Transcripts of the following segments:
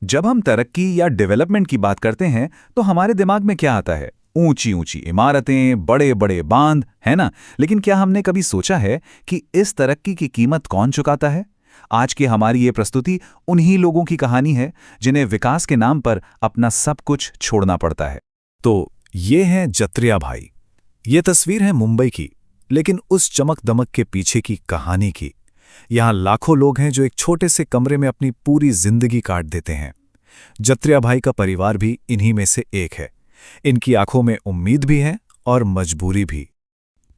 जब हम तरक्की या डेवलपमेंट की बात करते हैं तो हमारे दिमाग में क्या आता है? ऊंची ऊंची इमारतें, बड़े बड़े बांध, है ना? लेकिन क्या हमने कभी सोचा है कि इस तरक्की की कीमत कौन चुकाता है? आज की हमारी ये प्रस्तुति उन्हीं लोगों की कहानी है जिन्हें विकास के नाम पर अपना सब कुछ छोड़ना पड़ता है। तो ये हैं जत्रिया भाई। ये तस्वीर है मुंबई की, लेकिन उस चमक दमक के पीछे की कहानी की। यहाँ लाखों लोग हैं जो एक छोटे से कमरे में अपनी पूरी जिंदगी काट देते हैं। जत्रिया भाई का परिवार भी इन्हीं में से एक है। इनकी आंखों में उम्मीद भी है और मजबूरी भी।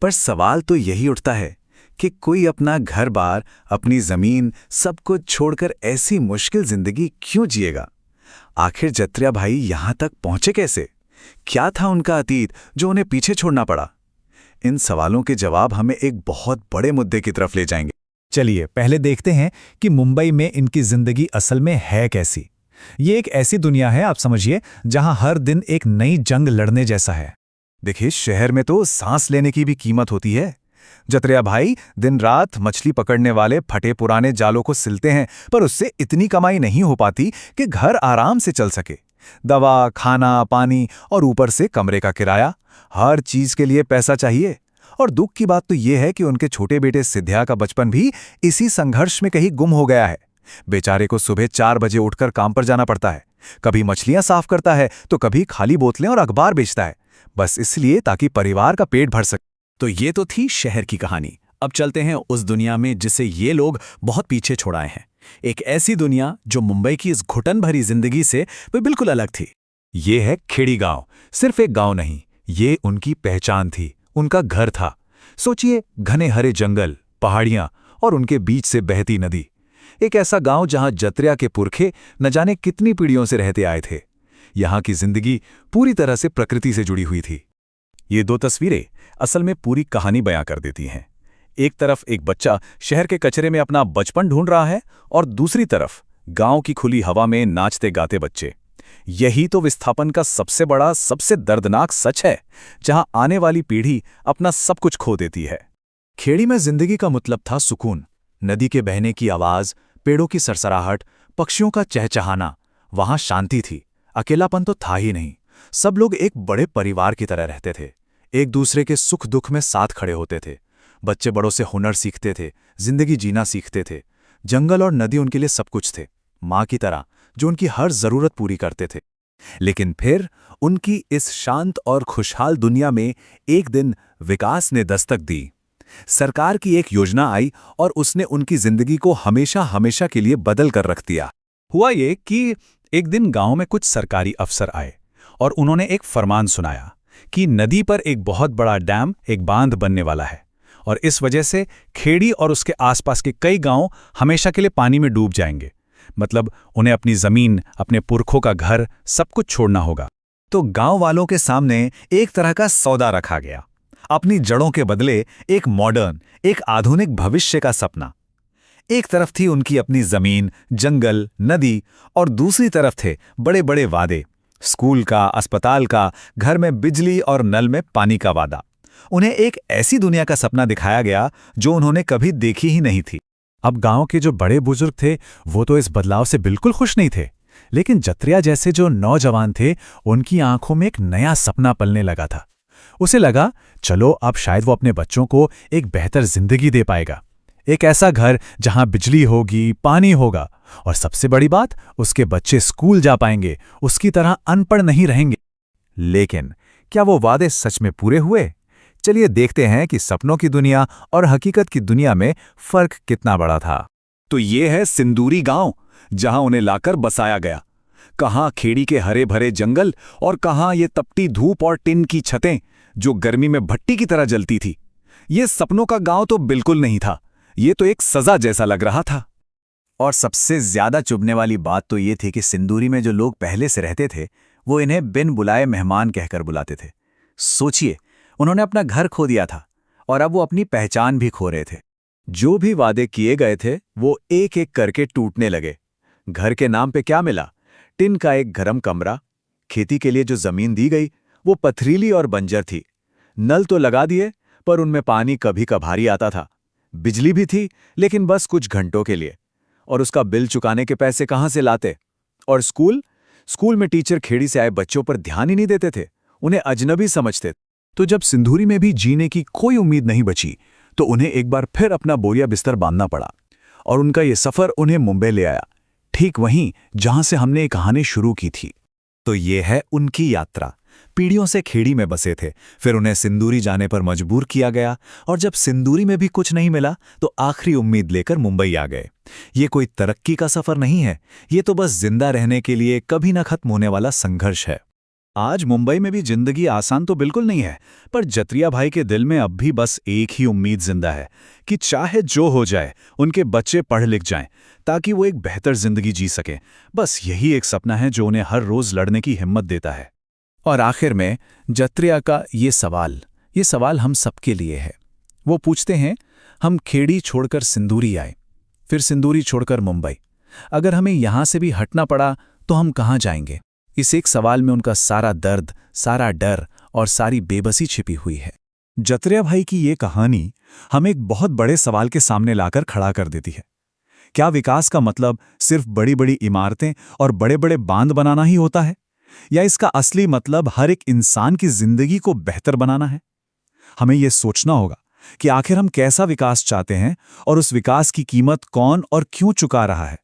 पर सवाल तो यही उठता है कि कोई अपना घर-बार, अपनी जमीन, सब कुछ छोड़कर ऐसी मुश्किल जिंदगी क्यों जिएगा? आखिर जत्रिया भाई यहां तक पहुंचे कैसे? क्या था उनका अतीत जो उन्हें पीछे छोड़ना पड़ा? इन सवालों के जवाब हमें एक बहुत बड़े मुद्दे की तरफ ले जाएंगे। चलिए पहले देखते हैं कि मुंबई में इनकी जिंदगी असल में है कैसी। ये एक ऐसी दुनिया है, आप समझिए, जहां हर दिन एक नई जंग लड़ने जैसा है। देखिए, शहर में तो सांस लेने की भी कीमत होती है। जत्रिया भाई दिन रात मछली पकड़ने वाले फटे पुराने जालों को सिलते हैं, पर उससे इतनी कमाई नहीं हो पाती कि घर आराम से चल सके। दवा, खाना, पानी और ऊपर से कमरे का किराया, हर चीज के लिए पैसा चाहिए। और दुख की बात तो यह है कि उनके छोटे बेटे सिद्ध्या का बचपन भी इसी संघर्ष में कहीं गुम हो गया है। बेचारे को सुबह 4 बजे उठकर काम पर जाना पड़ता है। कभी मछलियां साफ करता है तो कभी खाली बोतलें और अखबार बेचता है, बस इसलिए ताकि परिवार का पेट भर सके। तो ये तो थी शहर की कहानी। अब चलते हैं उस दुनिया में जिसे ये लोग बहुत पीछे छोड़ाए हैं। एक ऐसी दुनिया जो मुंबई की इस घुटन भरी जिंदगी से बिल्कुल अलग थी। ये है खेड़ी गांव। सिर्फ एक गांव नहीं, ये उनकी पहचान थी, उनका घर था। सोचिए, घने हरे जंगल, पहाड़ियां और उनके बीच से बहती नदी। एक ऐसा गांव जहां जत्रिया के पुरखे न जाने कितनी पीढ़ियों से रहते आए थे। यहां की जिंदगी पूरी तरह से प्रकृति से जुड़ी हुई थी। ये 2 तस्वीरें असल में पूरी कहानी बयां कर देती हैं। एक तरफ एक बच्चा शहर के कचरे में अपना बचपन ढूंढ रहा है और दूसरी तरफ गांव की खुली हवा में नाचते गाते बच्चे। यही तो विस्थापन का सबसे बड़ा, सबसे दर्दनाक सच है, जहां आने वाली पीढ़ी अपना सब कुछ खो देती है। खेड़ी में जिंदगी का मतलब था सुकून। नदी के बहने की आवाज, पेड़ों की सरसराहट, पक्षियों का चहचहाना। वहां शांति थी, अकेलापन तो था ही नहीं। सब लोग एक बड़े परिवार की तरह रहते थे, एक दूसरे के सुख दुख में साथ खड़े होते थे। बच्चे बड़ों से हुनर सीखते थे, जिंदगी जीना सीखते थे। जंगल और नदी उनके लिए सब कुछ थे, माँ की तरह जो उनकी हर जरूरत पूरी करते थे। लेकिन फिर उनकी इस शांत और खुशहाल दुनिया में एक दिन विकास ने दस्तक दी। सरकार की एक योजना आई और उसने उनकी जिंदगी को हमेशा हमेशा के लिए बदल कर रख दिया। हुआ ये कि एक दिन गांव में कुछ सरकारी अफसर आए और उन्होंने एक फरमान सुनाया कि नदी पर एक बहुत बड़ा डैम, एक बांध बनने वाला है और इस वजह से खेड़ी और उसके आसपास के कई गांव हमेशा के लिए पानी में डूब जाएंगे। मतलब उन्हें अपनी जमीन, अपने पुरखों का घर, सब कुछ छोड़ना होगा। तो गांव वालों के सामने एक तरह का सौदा रखा गया, अपनी जड़ों के बदले एक मॉडर्न, एक आधुनिक भविष्य का सपना। एक तरफ थी उनकी अपनी जमीन, जंगल, नदी और दूसरी तरफ थे बड़े बड़े वादे, स्कूल का, अस्पताल का, घर में बिजली और नल में पानी का वादा। उन्हें एक ऐसी दुनिया का सपना दिखाया गया जो उन्होंने कभी देखी ही नहीं थी। अब गांव के जो बड़े बुजुर्ग थे वो तो इस बदलाव से बिल्कुल खुश नहीं थे, लेकिन जत्रिया जैसे जो नौजवान थे उनकी आंखों में एक नया सपना पलने लगा था। उसे लगा, चलो अब शायद वो अपने बच्चों को एक बेहतर जिंदगी दे पाएगा। एक ऐसा घर जहां बिजली होगी, पानी होगा और सबसे बड़ी बात, उसके बच्चे स्कूल जा पाएंगे, उसकी तरह अनपढ़ नहीं रहेंगे। लेकिन क्या वो वादे सच में पूरे हुए? चलिए देखते हैं कि सपनों की दुनिया और हकीकत की दुनिया में फर्क कितना बड़ा था। तो ये है सिंदूरी गांव, जहां उन्हें लाकर बसाया गया। कहां खेड़ी के हरे भरे जंगल और कहां ये तपती धूप और टिन की छतें जो गर्मी में भट्टी की तरह जलती थी। ये सपनों का गांव तो बिल्कुल नहीं था, ये तो एक सजा जैसा लग रहा था। और सबसे ज्यादा चुभने वाली बात तो ये थी कि सिंदूरी में जो लोग पहले से रहते थे वो इन्हें बिन बुलाए मेहमान कहकर बुलाते थे। सोचिए, उन्होंने अपना घर खो दिया था और अब वो अपनी पहचान भी खो रहे थे। जो भी वादे किए गए थे वो एक एक करके टूटने लगे। घर के नाम पे क्या मिला? टिन का एक गरम कमरा। खेती के लिए जो जमीन दी गई वो पथरीली और बंजर थी। नल तो लगा दिए पर उनमें पानी कभी कभारी आता था। बिजली भी थी लेकिन बस कुछ घंटों के लिए, और उसका बिल चुकाने के पैसे कहां से लाते? और स्कूल स्कूल में टीचर खेड़ी से आए बच्चों पर ध्यान ही नहीं देते थे, उन्हें अजनबी समझते। तो जब सिंदूरी में भी जीने की कोई उम्मीद नहीं बची, तो उन्हें एक बार फिर अपना बोरिया बिस्तर बांधना पड़ा। और उनका ये सफ़र उन्हें मुंबई ले आया, ठीक वहीं जहां से हमने ये कहानी शुरू की थी। तो ये है उनकी यात्रा। पीढ़ियों से खेड़ी में बसे थे, फिर उन्हें सिंदूरी जाने पर मजबूर किया गया, और जब सिंदूरी में भी कुछ नहीं मिला तो आखिरी उम्मीद लेकर मुंबई आ गए। ये कोई तरक्की का सफ़र नहीं है, ये तो बस जिंदा रहने के लिए कभी न खत्म होने वाला संघर्ष है। आज मुंबई में भी जिंदगी आसान तो बिल्कुल नहीं है, पर जत्रिया भाई के दिल में अब भी बस एक ही उम्मीद जिंदा है कि चाहे जो हो जाए, उनके बच्चे पढ़ लिख जाएं, ताकि वो एक बेहतर जिंदगी जी सकें। बस यही एक सपना है जो उन्हें हर रोज लड़ने की हिम्मत देता है। और आखिर में जत्रिया का ये सवाल हम सबके लिए है। वो पूछते हैं, हम खेड़ी छोड़कर सिंदूरी आए, फिर सिंदूरी छोड़कर मुंबई, अगर हमें यहां से भी हटना पड़ा तो हम कहां जाएंगे? इस एक सवाल में उनका सारा दर्द, सारा डर और सारी बेबसी छिपी हुई है। जत्रिया भाई की ये कहानी हमें एक बहुत बड़े सवाल के सामने लाकर खड़ा कर देती है। क्या विकास का मतलब सिर्फ बड़ी बड़ी इमारतें और बड़े बड़े बांध बनाना ही होता है, या इसका असली मतलब हर एक इंसान की जिंदगी को बेहतर बनाना है? हमें यह सोचना होगा कि आखिर हम कैसा विकास चाहते हैं और उस विकास की कीमत कौन और क्यों चुका रहा है।